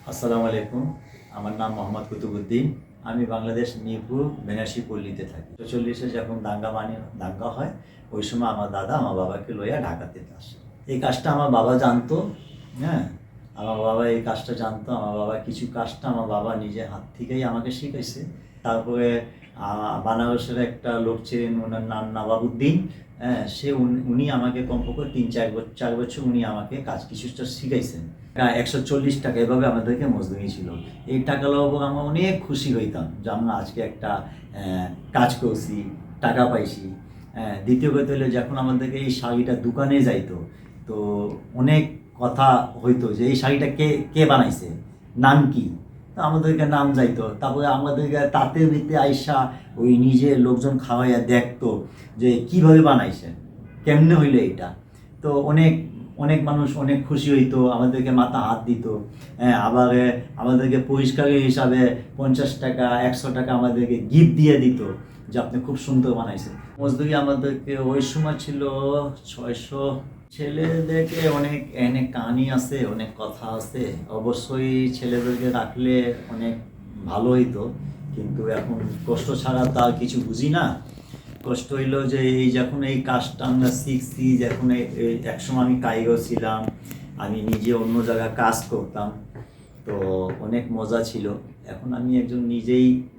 আসসালামু আলাইকুম। আমার নাম মোহাম্মদ কুতুবুদ্দিন। আমি বাংলাদেশ মিরপুর বেনারসি পল্লীতে থাকি। ৪৪-এ যখন দাঙ্গা হয়, ওই সময় আমার দাদা আমার বাবাকে লইয়া ঢাকাতে আসে। এই কাজটা আমার বাবা জানতো। হ্যাঁ, আমার বাবা এই কাজটা জানতো। আমার বাবা কিছু কাজটা আমার বাবা নিজের হাত থেকেই আমাকে শিখাইছে। তারপরে বানারসের একটা লোক ছিলেন, ওনার নাম নবাবউদ্দিন। হ্যাঁ, উনি আমাকে কমপক্ষে ৩-৪ বছর উনি আমাকে কাজ কিছুটা শিখাইছেন। ১৪০ টাকা এভাবে আমাদেরকে মজদুরি ছিল। এই টাকা লওয়া আমরা অনেক খুশি হইতাম যে আমরা আজকে একটা কাজ করছি, টাকা পাইছি। দ্বিতীয় কথা হলো যখন আমাদেরকে এই শাড়িটা দোকানে যাইতো, তো অনেক কথা হইতো যে এই শাড়িটা কে কে বানাইছে, নাম কি। তো আমাদেরকে নাম যাইতো, তারপরে আমাদেরকে তাতে ভিত্তি আইসা ওই নিজে লোকজন খাওয়াইয়া দেখতো যে কিভাবে বানাইছে, কেমনে হইলো এটা। তো অনেক অনেক মানুষ অনেক খুশি হইতো, আমাদেরকে মাথা হাত দিত। আবার আমাদেরকে পুরস্কারের হিসাবে ৫০ টাকা ১০০ টাকা আমাদেরকে গিফট দিয়ে দিত যে আপনি খুব সুন্দর বানাইছেন। মজদুরি আমাদেরকে ওই সময় ছিল ৬০০। ছেলেদেরকে অনেক অনেক কাহিনী আছে, অনেক কথা আছে। অবশ্যই ছেলেদেরকে রাখলে অনেক ভালো হইতো, কিন্তু এখন কষ্ট ছাড়া তো আর কিছু বুঝি না। কষ্ট হইলো যে এই যখন এই কাজটা আমরা শিখছি, যখন একসময় আমি কারিগর ছিলাম, আমি নিজে অন্য জায়গায় কাজ করতাম, তো অনেক মজা ছিল। এখন আমি একজন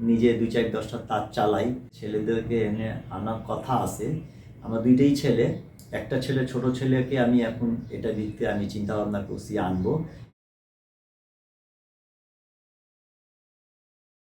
নিজে ২-৪-১০টা তাঁত চালাই। ছেলেদেরকে এনে আনার কথা আছে। আমার দুইটাই ছেলে। একটা ছেলে, ছোট ছেলেকে আমি এখন এটা দিতে আমি চিন্তা ভাবনা করছি আনবো।